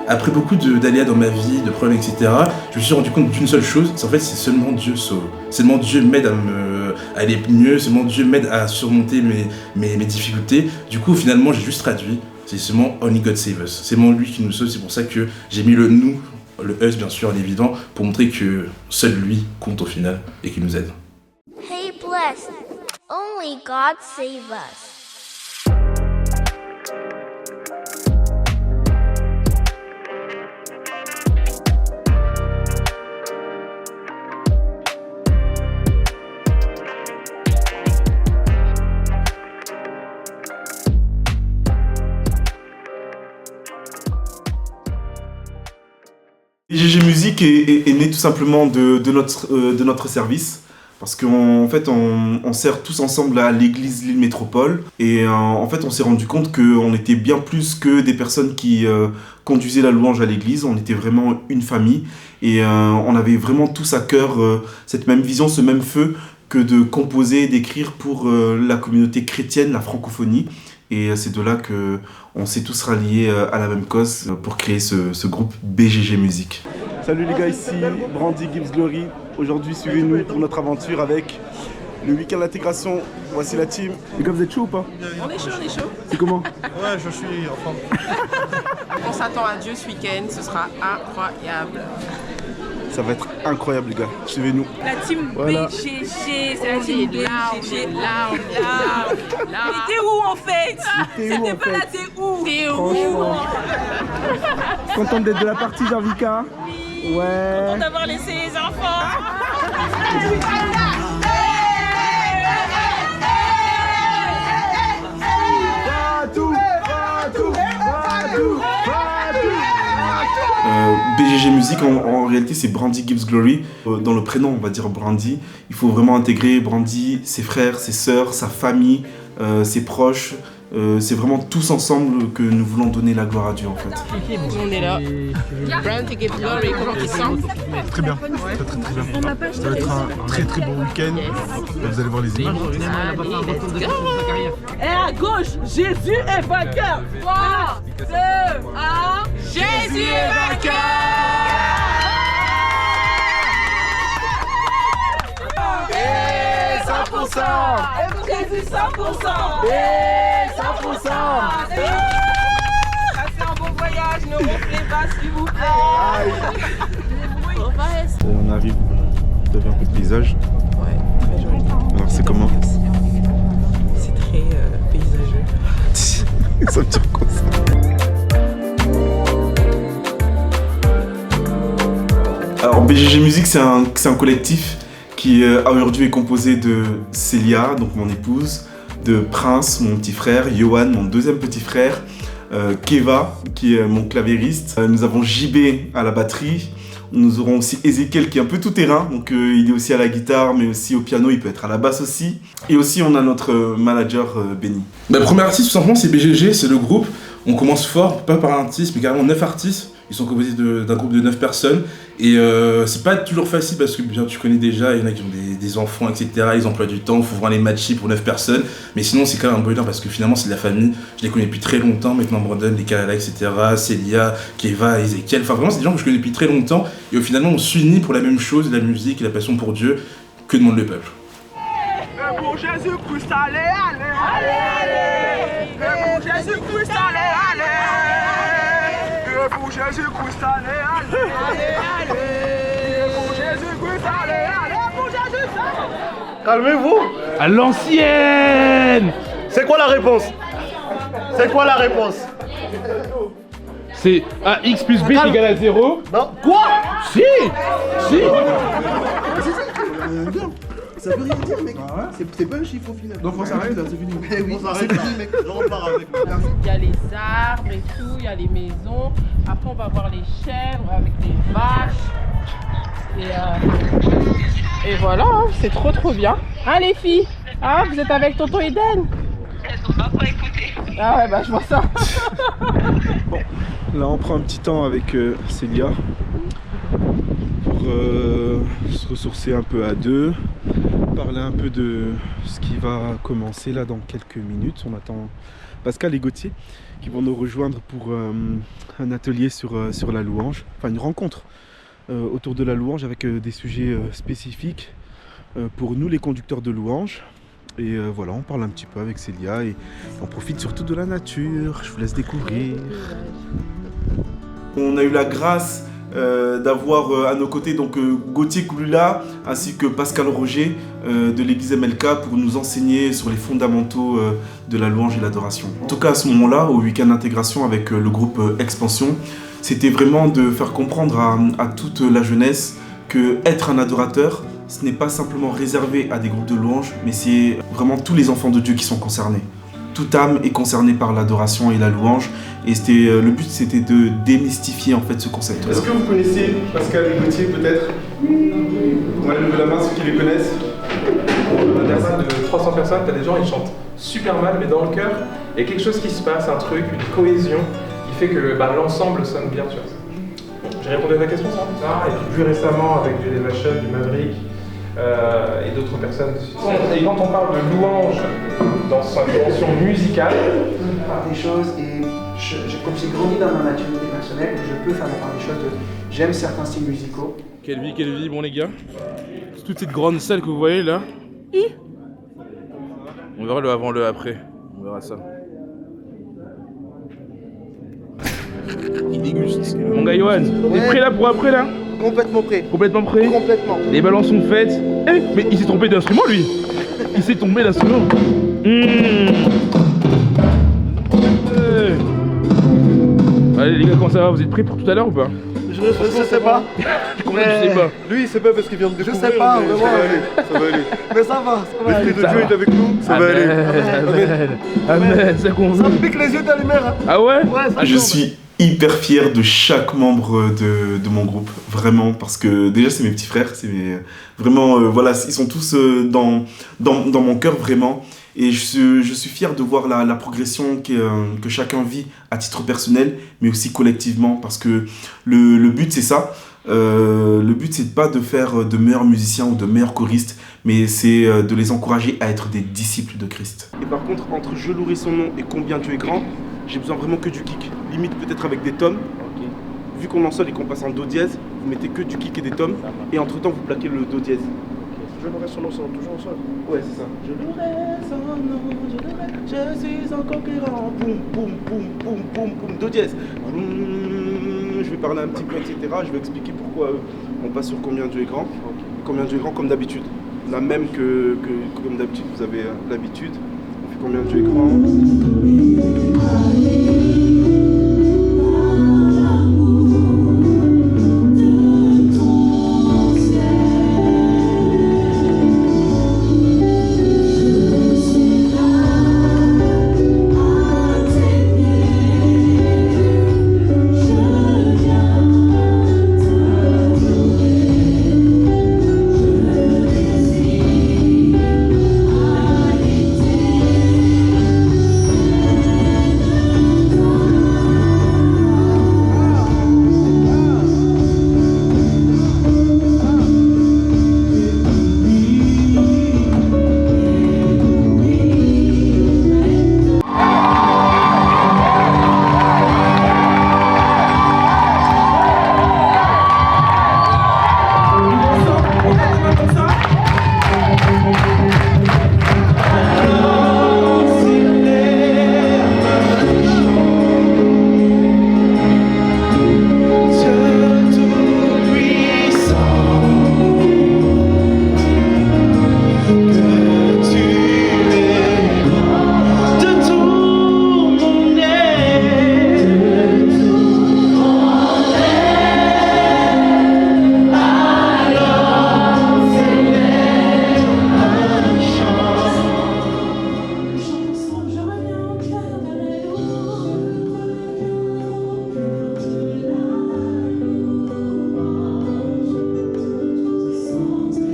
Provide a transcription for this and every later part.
Après beaucoup d'aléas dans ma vie, de problèmes, etc., je me suis rendu compte d'une seule chose, c'est en fait c'est seulement Dieu sauve. Seulement Dieu m'aide à aller mieux, seulement Dieu m'aide à surmonter mes difficultés. Du coup, finalement, j'ai juste traduit, c'est seulement Only God Save Us. C'est seulement lui qui nous sauve, c'est pour ça que j'ai mis le nous, le us bien sûr, l'évident, pour montrer que seul lui compte au final et qu'il nous aide. Hey blessed, only God save us. BGG Musique est né tout simplement de notre service. Parce qu'en fait, on sert tous ensemble à l'église Lille Métropole. Et en fait, on s'est rendu compte qu'on était bien plus que des personnes qui conduisaient la louange à l'église. On était vraiment une famille. Et on avait vraiment tous à cœur cette même vision, ce même feu que de composer et d'écrire pour la communauté chrétienne, la francophonie. Et c'est de là qu'on s'est tous ralliés à la même cause pour créer ce groupe BGG Musique. Salut les gars, ici Brandy Gives Glory. Aujourd'hui, suivez-nous pour notre aventure avec le week-end d'intégration. Voici la team. Les gars, vous êtes chaud ou pas? On est chaud. C'est comment? Ouais, je suis en forme. On s'attend à Dieu ce week-end, ce sera incroyable. Ça va être incroyable les gars, suivez-nous. La team Voilà. BGG, c'est la team BGG. Là. Mais t'es où en fait? T'es où, C'était en pas fait? là, t'es où? Franchement. Contente d'être de la partie, Jarvika? Ouais. Content d'avoir laissé les enfants. BGG Musique, en réalité, c'est Brandy Gives Glory. Dans le prénom, on va dire Brandy. Il faut vraiment intégrer Brandy, ses frères, ses sœurs, sa famille, ses proches. C'est vraiment tous ensemble que nous voulons donner la gloire à Dieu, en fait. On est là. Brandy Gives Glory, comment tu sens? Très bien, très bien. Ça va être un très très bon week-end. Vous allez voir les images. Et à gauche, Jésus est vainqueur. 3, 2, 1. Jésus est vainqueur! Et 100%! Jésus 100%. Et 100%! Passez un bon voyage, ne ronflez pas s'il vous plaît. On arrive, vous avez un peu de paysage. Ouais, très joli. Alors c'est comment? C'est très paysageux. Ça me tire quoi ça? Alors BGG Musique, c'est un collectif qui aujourd'hui est composé de Célia, donc mon épouse, de Prince, mon petit frère, Johan, mon deuxième petit frère, Keva, qui est mon clavieriste. Nous avons JB à la batterie. Nous aurons aussi Ezekiel qui est un peu tout terrain, donc il est aussi à la guitare, mais aussi au piano, il peut être à la basse aussi. Et aussi on a notre manager Benny. Le premier artiste tout simplement c'est BGG, c'est le groupe. On commence fort, pas par un artiste, mais carrément 9 artistes. Ils sont composés d'un groupe de 9 personnes. Et c'est pas toujours facile parce que bien tu connais déjà, il y en a qui ont des enfants, etc. Ils emploient du temps, il faut vraiment les matcher pour 9 personnes. Mais sinon c'est quand même un bonheur parce que finalement c'est de la famille. Je les connais depuis très longtemps, maintenant Brandon, les Kalala, etc. Célia, Keva, Ezekiel. Enfin vraiment c'est des gens que je connais depuis très longtemps. Et au final on s'unit pour la même chose, la musique et la passion pour Dieu. Que demande le peuple? Pour Jésus-Christ, allez, allez, allez, pour Jésus-Christ, allez, allez, pour Jésus-Christ, allez, allez, allez, pour Jésus-Christ, allez, allez, pour Jésus-Christ. Calmez-vous. À l'ancienne. C'est quoi la réponse? C'est quoi la réponse? C'est AX plus B égale à 0. Non. Quoi? Si. Ça veut rien dire mec, c'est pas un chiffre au final. Donc on s'arrête là, c'est fini. Eh oui, c'est fini mec, je repars avec. Il y a les arbres et tout, il y a les maisons. Après, on va voir les chèvres avec les vaches. Et voilà, hein, c'est trop bien. Ah les filles, ah, vous êtes avec tonton Eden? Elles sont pas pour écouter. Ah ouais, bah je vois ça. Bon, là on prend un petit temps avec Célia pour se ressourcer un peu à deux. parler un peu de ce qui va commencer là dans quelques minutes. On attend Pascal et Gauthier qui vont nous rejoindre pour un atelier sur la louange, enfin une rencontre autour de la louange avec des sujets spécifiques pour nous les conducteurs de louange. Et voilà, on parle un petit peu avec Célia et on profite surtout de la nature. Je vous laisse découvrir. On a eu la grâce d'avoir à nos côtés donc Gauthier Koulula ainsi que Pascal Roger de l'église MLK pour nous enseigner sur les fondamentaux de la louange et l'adoration. En tout cas à ce moment-là, au week-end d'intégration avec le groupe Expansion, c'était vraiment de faire comprendre à toute la jeunesse que être un adorateur, ce n'est pas simplement réservé à des groupes de louange, mais c'est vraiment tous les enfants de Dieu qui sont concernés. Toute âme est concernée par l'adoration et la louange, et le but c'était de démystifier en fait ce concept. Est-ce que vous connaissez Pascal et Gauthier peut-être? On va lever la main ceux qui les connaissent. On a ça de 300 personnes, t'as des gens ils chantent super mal, mais dans le cœur, il y a quelque chose qui se passe, un truc, une cohésion, qui fait que l'ensemble sonne bien, tu vois. Bon, j'ai répondu à ta question, ça. Et puis plus récemment avec du Elevation, du Maverick, et d'autres personnes. Et quand on parle de louange dans sa dimension musicale, faire des choses et comme j'ai grandi dans ma maturité personnelle, je peux faire la part des choses. J'aime certains styles musicaux. Quelle vie, bon les gars. Toute cette grande salle que vous voyez là. On verra le avant, le après. On verra ça. Il déguste. Mon gars Yohan, t'es prêt là pour après là? Complètement prêt. Complètement prêt? Complètement. Les balances sont faites. Mais il s'est trompé d'instrument lui. Il s'est tombé d'instrument. Allez les gars, comment ça va? Vous êtes prêts pour tout à l'heure ou pas? Je sais pas. Comment tu sais pas? Lui il sait pas parce qu'il vient de découvrir. Je sais pas, mais vraiment. Ça va aller. Mais ça va. L'esprit de Dieu est avec nous, ça va aller. Amen, ça qu'on veut. Ça me pique les yeux de la lumière. Hein. Ah ouais? Je suis hyper fier de chaque membre de mon groupe, vraiment, parce que déjà c'est mes petits frères, vraiment, voilà, ils sont tous dans mon cœur, vraiment. Et je suis fier de voir la progression que chacun vit à titre personnel, mais aussi collectivement, parce que le but c'est ça. Le but c'est pas de faire de meilleurs musiciens ou de meilleurs choristes, mais c'est de les encourager à être des disciples de Christ. Et par contre, entre je louerai son nom et combien Dieu est grand, j'ai besoin vraiment que du kick. Limite peut-être avec des tomes. Vu qu'on en sol et qu'on passe en do dièse, vous mettez que du kick et des tomes. Et entre temps vous plaquez le do dièse. Je louerai son nom, toujours en sol. Ouais, c'est ça. Je louerai son nom, je suis un conquérant. Boum, boum, boum, boum, boum, boum, do dièse. Je vais parler un petit peu, etc. Je vais expliquer pourquoi on passe sur combien Dieu est grand. Combien Dieu est grand comme d'habitude. La même que comme d'habitude, vous avez l'habitude. On fait combien Dieu est grand.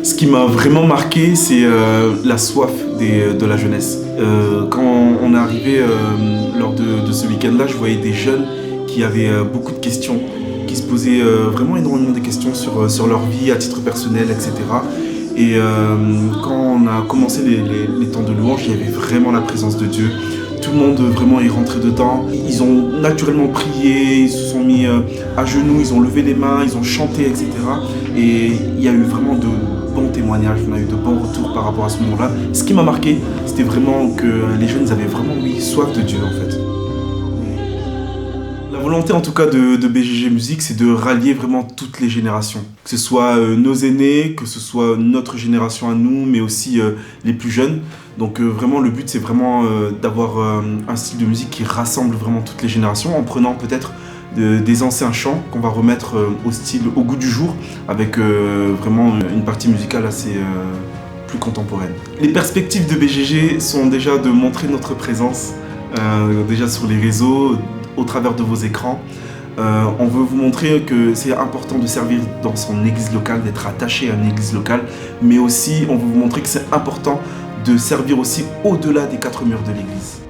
Ce qui m'a vraiment marqué, c'est la soif de la jeunesse. Quand on est arrivé lors de ce week-end-là, je voyais des jeunes qui avaient beaucoup de questions, qui se posaient vraiment énormément de questions sur leur vie à titre personnel, etc. Et quand on a commencé les temps de louange, il y avait vraiment la présence de Dieu. Tout le monde vraiment est rentré dedans. Ils ont naturellement prié, ils se sont mis à genoux, ils ont levé les mains, ils ont chanté, etc. Et il y a eu vraiment de bons témoignages, on a eu de bons retours par rapport à ce moment-là. Ce qui m'a marqué, c'était vraiment que les jeunes avaient vraiment soif de Dieu en fait. La volonté en tout cas de BGG Musique, c'est de rallier vraiment toutes les générations. Que ce soit nos aînés, que ce soit notre génération à nous, mais aussi les plus jeunes. Donc vraiment le but c'est vraiment d'avoir un style de musique qui rassemble vraiment toutes les générations en prenant peut-être des anciens chants qu'on va remettre au goût du jour avec vraiment une partie musicale assez plus contemporaine. Les perspectives de BGG sont déjà de montrer notre présence déjà sur les réseaux, au travers de vos écrans. On veut vous montrer que c'est important de servir dans son église locale, d'être attaché à une église locale, mais aussi on veut vous montrer que c'est important de servir aussi au-delà des 4 murs de l'église.